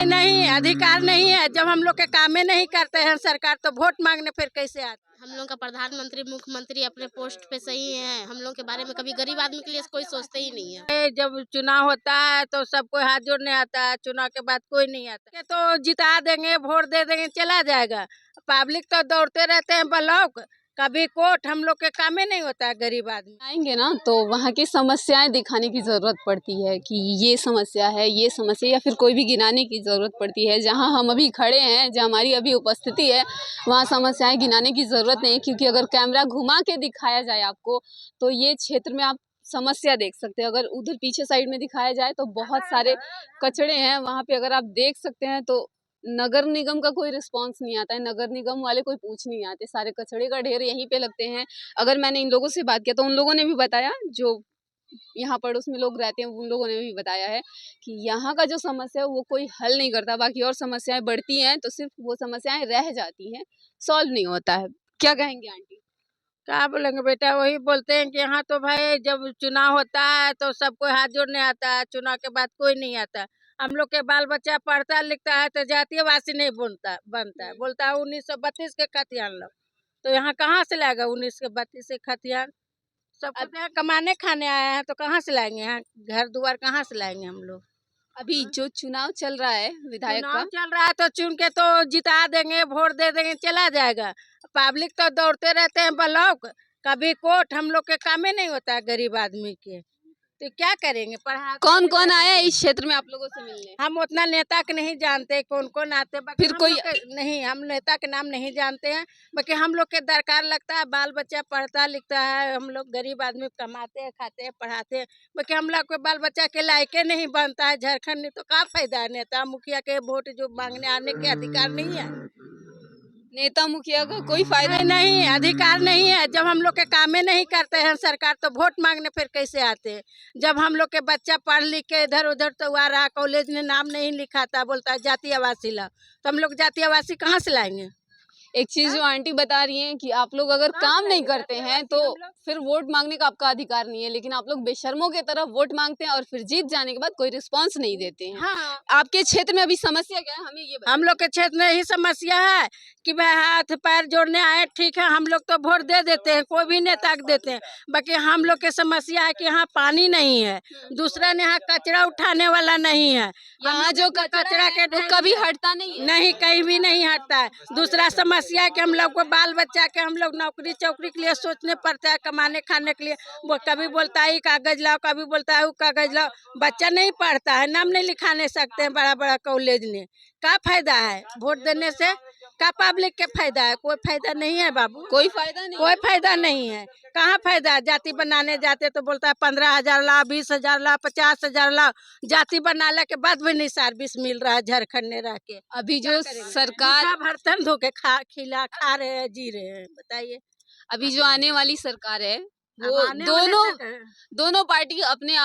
नहीं, अधिकार नहीं है। जब हम लोग के कामें नहीं करते हैं सरकार, तो वोट मांगने फिर कैसे आते? हम लोग का प्रधानमंत्री मुख्यमंत्री अपने पोस्ट पे सही है। हम लोग के बारे में कभी गरीब आदमी के लिए कोई सोचते ही नहीं है। जब चुनाव होता है तो सबको हाथ जोड़ने आता है, चुनाव के बाद कोई नहीं आता। तो जिता देंगे, वोट दे देंगे, चला जाएगा। पब्लिक तो दौड़ते रहते हैं ब्लॉक, कभी कोर्ट। हम लोग के कामें नहीं होता है गरीब आदमी। आएंगे ना तो वहाँ की समस्याएं दिखाने की ज़रूरत पड़ती है कि ये समस्या है, ये समस्या, या फिर कोई भी गिनाने की ज़रूरत पड़ती है। जहाँ हम अभी खड़े हैं, जहाँ हमारी अभी उपस्थिति है, वहाँ समस्याएं गिनाने की ज़रूरत नहीं, क्योंकि अगर कैमरा घुमा के दिखाया जाए आपको तो ये क्षेत्र में आप समस्या देख सकते हैं। अगर उधर पीछे साइड में दिखाया जाए तो बहुत सारे कचड़े हैं वहाँ पे, अगर आप देख सकते हैं तो नगर निगम का कोई रिस्पांस नहीं आता है, नगर निगम वाले कोई पूछ नहीं आते, सारे कचड़े का ढेर यहीं पे लगते हैं। अगर मैंने इन लोगों से बात किया तो उन लोगों ने भी बताया, जो यहाँ पड़ोस में लोग रहते हैं उन लोगों ने भी बताया है कि यहाँ का जो समस्या है वो कोई हल नहीं करता। बाकी और समस्याएं बढ़ती हैं तो सिर्फ वो समस्याएं रह जाती हैं, सॉल्व नहीं होता है। क्या कहेंगे आंटी? क्या बोलेंगे बेटा, वही बोलते हैं कि यहाँ तो भाई जब चुनाव होता है तो सबको हाथ जोड़ने आता है, चुनाव के बाद कोई नहीं आता। हम लोग के बाल बच्चा पढ़ता लिखता है तो जातीयवासी नहीं बनता है, बोलता है 1932 के खतियान लो। तो यहाँ कहाँ से लाएगा 1932 के खतियान? सब कहते हैं कमाने खाने आए हैं, तो कहाँ से लाएंगे? यहाँ घर दुआर कहाँ से लाएंगे हम लोग? अभी जो चुनाव चल रहा है विधायक चुनाव का, चल रहा है तो चुन के तो जिता देंगे, वोट दे देंगे, चला जाएगा। पब्लिक तो दौड़ते रहते हैं ब्लॉक, कभी कोर्ट। हम लोग के कामें नहीं होता है गरीब आदमी के, तो क्या करेंगे? पढ़ा कौन कौन आया है इस क्षेत्र में आप लोगों से मिलने? हम उतना नेता के नहीं जानते कौन कौन आते, बाकी फिर हम कोई लोग के नहीं, हम नेता के नाम नहीं जानते हैं। बाकी हम लोग के दरकार लगता है, बाल बच्चा पढ़ता लिखता है, हम लोग गरीब आदमी कमाते हैं, खाते हैं, पढ़ाते हैं। बाकी हम लोग के बाल बच्चा के लायके नहीं बनता है झारखंड में, तो क्या फायदा है? नेता मुखिया के वोट जो मांगने आने के अधिकार नहीं है। नेता मुखिया का कोई फायदा नहीं, अधिकार नहीं है। जब हम लोग के कामें नहीं करते हैं सरकार, तो वोट मांगने फिर कैसे आते हैं? जब हम लोग के बच्चा पढ़ लिख के इधर उधर तो आ रहा, कॉलेज में नाम नहीं लिखा था, बोलता है जाति आवासी ला, तो हम लोग जाति आवासी कहाँ से लाएंगे? एक चीज जो आंटी बता रही हैं कि आप लोग अगर काम नहीं करते हैं तो फिर वोट मांगने का आपका अधिकार नहीं है, लेकिन आप लोग बेशर्मों की तरह वोट मांगते हैं और फिर जीत जाने के बाद कोई रिस्पांस नहीं देते हैं। हाँ, आपके क्षेत्र में अभी समस्या क्या है, हमें ये बताइए। हम लोग के क्षेत्र में यही समस्या है कि भाई हाथ पैर जोड़ने आए, ठीक है, हम लोग तो वोट दे देते हैं, कोई भी नेता को देते हैं। बाकी हम लोग के समस्या है कि यहाँ पानी नहीं है, दूसरा ने यहाँ कचरा उठाने वाला नहीं है। यहाँ जो कचरा के वो कभी हटता नहीं है। नहीं, कहीं भी नहीं हटता है। दूसरा समस्या है कि हम लोग को बाल बच्चा के हम लोग नौकरी चौकरी के लिए सोचने पड़ता है, कमाने खाने के लिए। वो कभी बोलता है कागज लाओ, कभी बोलता है वो कागज लाओ। बच्चा नहीं पढ़ता है, नाम नहीं लिखाने सकते हैं बड़ा बड़ा कॉलेज में। क्या फायदा है वोट देने से? क्या पब्लिक के फायदा है? कोई फायदा नहीं है बाबू, कोई फायदा नहीं, कोई फायदा नहीं है। कहाँ फायदा है? जाति बनाने जाते तो बोलता है 15,000 ला, 20,000 ला, 50,000 ला। जाति बनाने के बाद भी नहीं सर्विस मिल रहा है झारखंड में रह के। अभी जो सरकार बर्तन धो के खा रहे हैं, जी रहे हैं, बताइए। अभी जो आने वाली सरकार है वो दोनों पार्टी अपने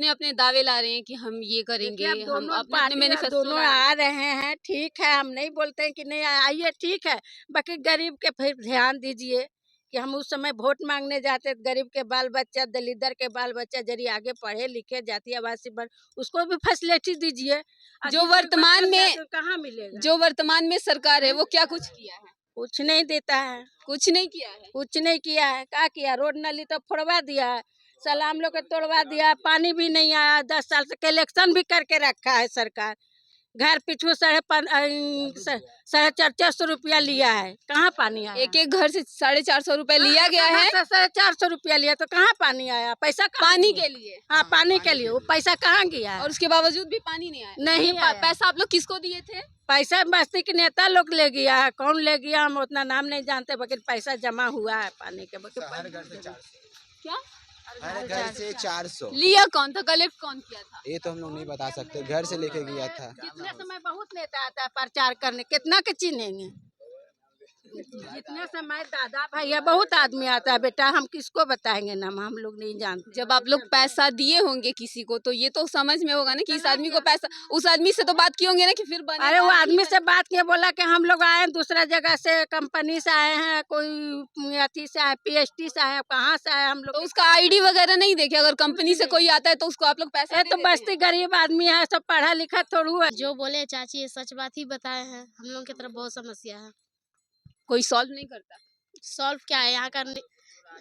अपने दावे ला रहे हैं कि हम ये करेंगे, हम अपने मैनिफेस्टो दोनों आ रहे हैं। ठीक है, हम नहीं बोलते हैं कि नहीं आइए, ठीक है। बाकी गरीब के फिर ध्यान दीजिए कि हम उस समय वोट मांगने जाते, गरीब के बाल बच्चा, दलिदर के बाल बच्चा जरी आगे पढ़े लिखे, जाति आवासी बन, उसको भी फैसिलिटी दीजिए। जो वर्तमान में कहाँ मिलेगा? जो वर्तमान में सरकार है वो क्या कुछ किया है? कुछ नहीं देता है, कुछ नहीं किया है। कुछ नहीं किया है। क्या किया? रोड नाली तो फोड़वा दिया है, सलाम लोग के तोड़वा दिया, पानी भी नहीं आया। 10 साल से कलेक्शन भी करके रखा है सरकार। घर पिछू 450 रुपया लिया है, कहाँ पानी आया? एक एक घर से 450 रुपए लिया गया है। 450 रुपया लिया तो कहाँ पानी आया? पैसा पानी के लिए, हाँ, पानी के लिए। वो पैसा कहाँ गया? और उसके बावजूद भी पानी नहीं आया। नहीं आया। पैसा आप लोग किसको दिए थे? पैसा बस्ती के नेता लोग ले गया है, कौन ले गया हम उतना नाम नहीं जानते, बाकी पैसा जमा हुआ है पानी के। क्या हर घर से 400 लिया? कौन था? कलेक्ट कौन किया था? ये तो हम लोग नहीं बता सकते, घर से लेके गया था। कितने समय बहुत नेता आता है प्रचार करने, कितना के चिन्हेंगे? जितने समय दादा भैया बहुत आदमी आता है बेटा, हम किसको बताएंगे नाम, हम लोग नहीं जानते। जब आप लोग पैसा दिए होंगे किसी को तो ये तो समझ में होगा ना कि इस आदमी को पैसा, उस आदमी से तो बात किए होंगे ना कि फिर बने। अरे वो आदमी से बात किए, बोला कि हम लोग आए दूसरा जगह से, कंपनी से आए हैं, कोई अथी से आए, PST से आए, कहाँ से आए हम लोग। तो उसका आईडी वगैरह नहीं देखे? अगर कंपनी से कोई आता है तो उसको आप लोग पैसा ये तो बस्ती गरीब आदमी है, सब पढ़ा लिखा थोड़ू है। जो बोले चाची ये सच बात ही बताए हैं। हम लोग की तरफ बहुत समस्या है, कोई सॉल्व नहीं करता। सॉल्व क्या है यहाँ का?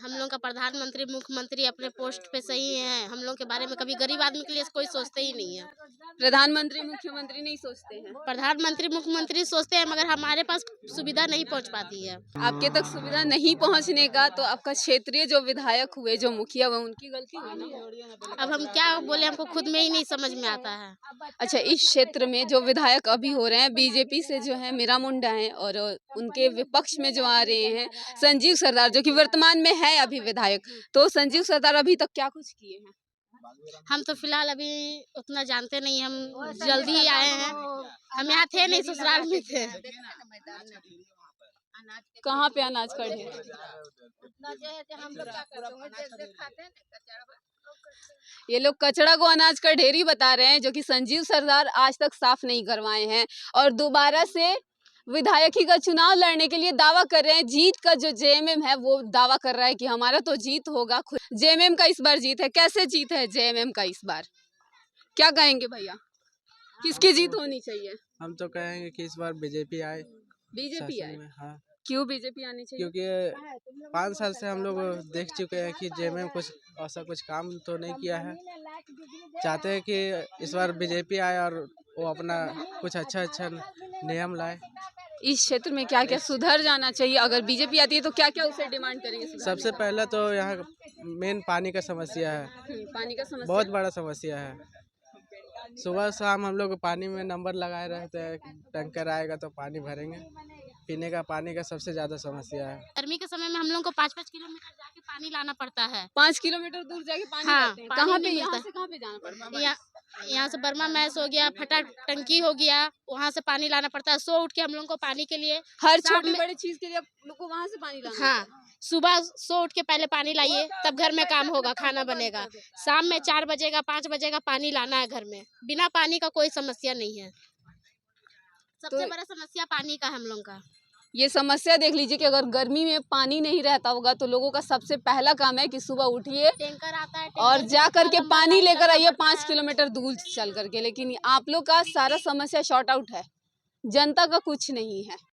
हम लोग का प्रधानमंत्री मुख्यमंत्री अपने पोस्ट पे सही है, हम लोग के बारे में कभी गरीब आदमी के लिए कोई सोचते ही नहीं है। प्रधानमंत्री मुख्यमंत्री नहीं सोचते हैं? प्रधानमंत्री मुख्यमंत्री सोचते हैं मगर हमारे पास सुविधा नहीं पहुंच पाती है। आपके तक सुविधा नहीं पहुंचने का तो आपका क्षेत्रीय जो विधायक हुए, जो मुखिया हुए, उनकी गलती हुई ना? अब हम क्या बोले, हमको खुद में ही नहीं समझ में आता है। अच्छा, इस क्षेत्र में जो विधायक अभी हो रहे हैं बीजेपी से जो है मीरा मुंडा है, और उनके विपक्ष में जो आ रहे हैं संजीव सरदार, जो कि वर्तमान में है अभी विधायक। तो संजीव सरदार अभी तक क्या कुछ किए हैं? हम तो फिलहाल अभी उतना जानते नहीं, हम जल्दी ही आए हैं, हम यहाँ थे नहीं, ससुराल में थे। कहाँ पे अनाज का ढेर? ये लोग कचड़ा को अनाज का ढेर ही बता रहे हैं, जो कि संजीव सरदार आज तक साफ नहीं करवाए हैं, और दोबारा से विधायकी का चुनाव लड़ने के लिए दावा कर रहे हैं। जीत का जो JMM है वो दावा कर रहा है कि हमारा तो जीत होगा। JMM का इस बार जीत है। कैसे जीत है JMM का इस बार? क्या कहेंगे भैया, किसकी जीत होनी चाहिए? हम तो कहेंगे कि इस बार बीजेपी आए। बीजेपी आए? हाँ, क्यों बीजेपी आनी चाहिए? क्योंकि 5 साल से हम लोग देख चुके हैं कि JMM कुछ ऐसा कुछ काम तो नहीं किया है। चाहते हैं कि इस बार बीजेपी आए और वो अपना कुछ अच्छा नियम लाए। इस क्षेत्र में क्या क्या सुधर जाना चाहिए? अगर बीजेपी आती है तो क्या क्या उसे डिमांड करेंगे? सबसे पहले तो यहाँ मेन पानी का समस्या है, पानी का समस्या बहुत बड़ा समस्या है। सुबह शाम हम लोग पानी में नंबर लगाए रहते हैं, टैंकर आएगा तो पानी भरेंगे। पीने का पानी का सबसे ज्यादा समस्या है। गर्मी के समय में हम लोग को 5-5 किलोमीटर जाके पानी लाना पड़ता है। 5 किलोमीटर दूर जाके पानी हाँ, लाते हैं। पानी कहाँ नहीं पे, मिलता यहाँ से कहाँ पे जाना पड़ता है? यहाँ से बर्मा मैस हो गया, फटा टंकी हो गया, वहाँ से पानी लाना पड़ता है। सो उठ के हम लोग को पानी के लिए हर शाम छोटी में- बड़ी चीज के लिए आप लोग को वहाँ से पानी लाना हाँ, सुबह सो उठ के पहले पानी लाइए, तब घर में काम होगा, खाना बनेगा। शाम में 4 बजेगा 5 बजेगा पानी लाना है घर में। बिना पानी का कोई समस्या नहीं है। सबसे बड़ा समस्या पानी का है हम लोग का। ये समस्या देख लीजिए कि अगर गर्मी में पानी नहीं रहता होगा तो लोगों का सबसे पहला काम है कि सुबह उठिए टैंकर आता है और टैंकर जा से करके लंबा पानी लाइन लेकर लगना आइए पड़ता 5 है। किलोमीटर दूर चल करके। लेकिन आप लोग का सारा समस्या शॉर्ट आउट है, जनता का कुछ नहीं है।